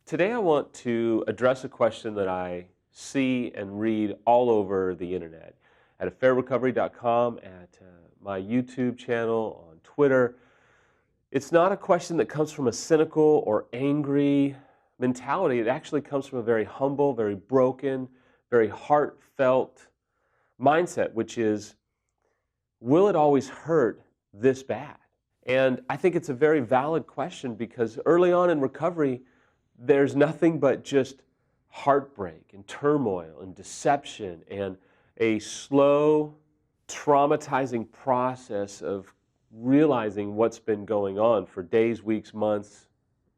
Today I want to address a question that I see and read all over the internet, at affairrecovery.com, at my YouTube channel, on Twitter. It's not a question that comes from a cynical or angry mentality. It actually comes from a very humble, very broken, very heartfelt mindset, which is, will it always hurt this bad? And I think it's a very valid question because early on in recovery, there's nothing but just heartbreak and turmoil and deception and a slow, traumatizing process of realizing what's been going on for days, weeks, months,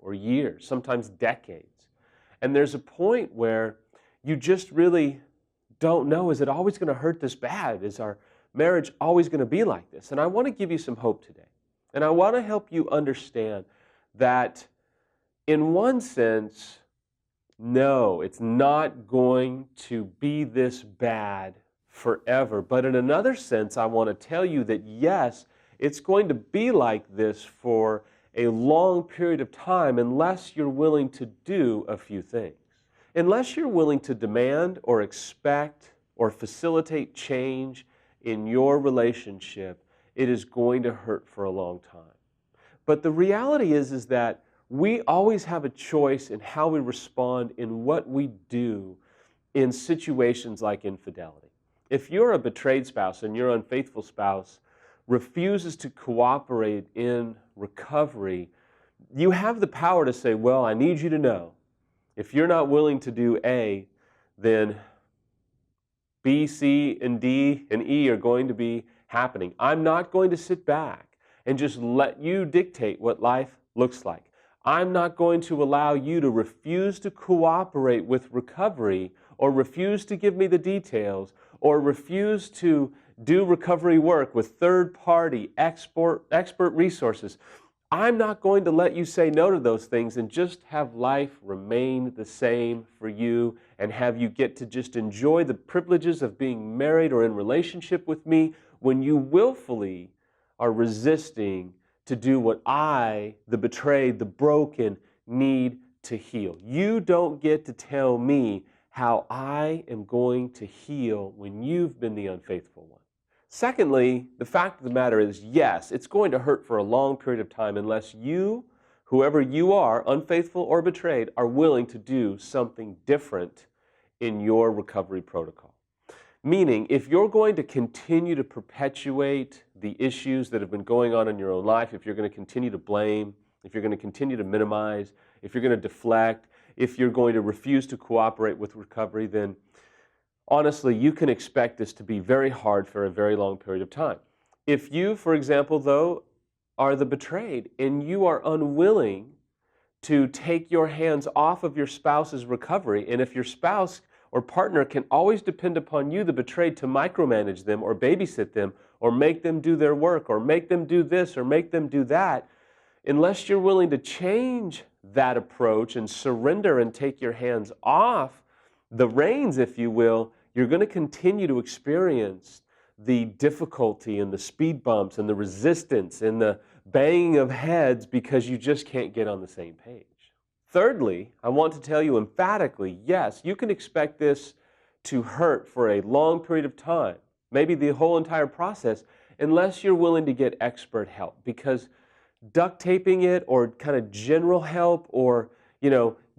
or years, sometimes decades. And there's a point where you just really don't know, is it always going to hurt this bad? Is our marriage always going to be like this? And I want to give you some hope today. And I want to help you understand that in one sense, no, it's not going to be this bad forever. But in another sense, I want to tell you that yes, it's going to be like this for a long period of time unless you're willing to do a few things. Unless you're willing to demand or expect or facilitate change in your relationship, it is going to hurt for a long time. But the reality is that we always have a choice in how we respond in what we do in situations like infidelity. If you're a betrayed spouse and your unfaithful spouse refuses to cooperate in recovery, you have the power to say, well, I need you to know, if you're not willing to do A, then B, C, and D, and E are going to be happening. I'm not going to sit back and just let you dictate what life looks like. I'm not going to allow you to refuse to cooperate with recovery or refuse to give me the details or refuse to do recovery work with third-party expert resources. I'm not going to let you say no to those things and just have life remain the same for you and have you get to just enjoy the privileges of being married or in relationship with me when you willfully are resisting to do what I, the betrayed, the broken, need to heal. You don't get to tell me how I am going to heal when you've been the unfaithful one. Secondly, the fact of the matter is, yes, it's going to hurt for a long period of time unless you, whoever you are, unfaithful or betrayed, are willing to do something different in your recovery protocol. Meaning, if you're going to continue to perpetuate the issues that have been going on in your own life, if you're going to continue to blame, if you're going to continue to minimize, if you're going to deflect, if you're going to refuse to cooperate with recovery, then honestly, you can expect this to be very hard for a very long period of time. If you, for example, though, are the betrayed and you are unwilling to take your hands off of your spouse's recovery, and if your spouse or partner can always depend upon you, the betrayed, to micromanage them or babysit them or make them do their work or make them do this or make them do that, unless you're willing to change that approach and surrender and take your hands off the reins, if you will, you're going to continue to experience the difficulty and the speed bumps and the resistance and the banging of heads because you just can't get on the same page. Thirdly, I want to tell you emphatically, yes, you can expect this to hurt for a long period of time, maybe the whole entire process, unless you're willing to get expert help. Because duct taping it or kind of general help or,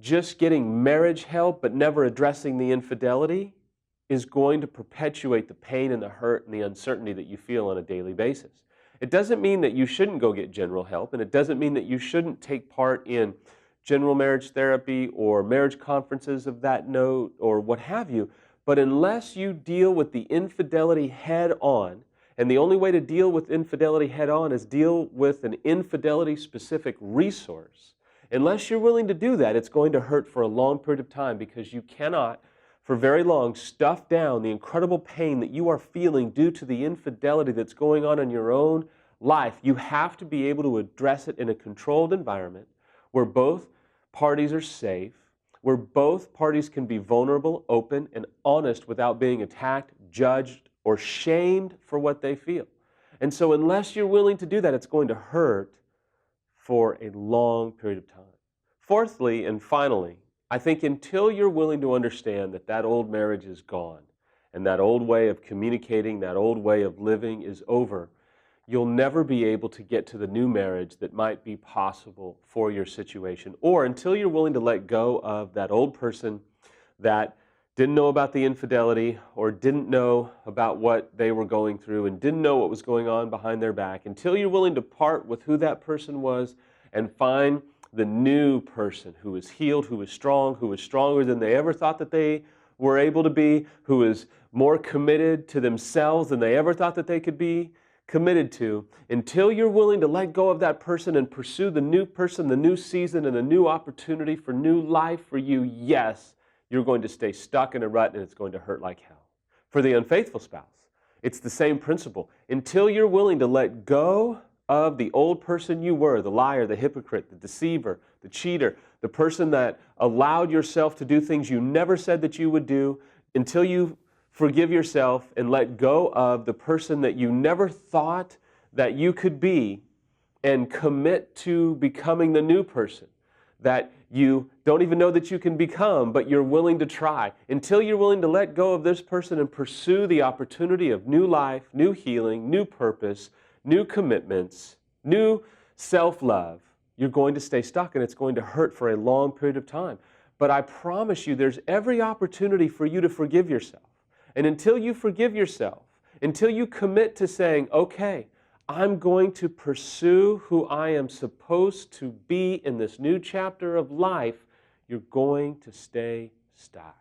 just getting marriage help but never addressing the infidelity is going to perpetuate the pain and the hurt and the uncertainty that you feel on a daily basis. It doesn't mean that you shouldn't go get general help, and it doesn't mean that you shouldn't take part in general marriage therapy or marriage conferences of that note or what have you. But unless you deal with the infidelity head on, and the only way to deal with infidelity head on is deal with an infidelity specific resource, unless you're willing to do that, it's going to hurt for a long period of time because you cannot, for very long, stuff down the incredible pain that you are feeling due to the infidelity that's going on in your own life. You have to be able to address it in a controlled environment where both parties are safe, where both parties can be vulnerable, open, and honest without being attacked, judged, or shamed for what they feel. And so unless you're willing to do that, it's going to hurt for a long period of time. Fourthly and finally, I think until you're willing to understand that that old marriage is gone and that old way of communicating, that old way of living is over, you'll never be able to get to the new marriage that might be possible for your situation. Or until you're willing to let go of that old person that didn't know about the infidelity or didn't know about what they were going through and didn't know what was going on behind their back, until you're willing to part with who that person was and find the new person who is healed, who is strong, who is stronger than they ever thought that they were able to be, who is more committed to themselves than they ever thought that they could be committed to, until you're willing to let go of that person and pursue the new person, the new season, and a new opportunity for new life for you, yes, you're going to stay stuck in a rut and it's going to hurt like hell. For the unfaithful spouse, it's the same principle. Until you're willing to let go of the old person you were, the liar, the hypocrite, the deceiver, the cheater, the person that allowed yourself to do things you never said that you would do, until you forgive yourself and let go of the person that you never thought that you could be and commit to becoming the new person that you don't even know that you can become, but you're willing to try. Until you're willing to let go of this person and pursue the opportunity of new life, new healing, new purpose, new commitments, new self-love, you're going to stay stuck and it's going to hurt for a long period of time. But I promise you, there's every opportunity for you to forgive yourself. And until you forgive yourself, until you commit to saying, okay, I'm going to pursue who I am supposed to be in this new chapter of life, you're going to stay stuck.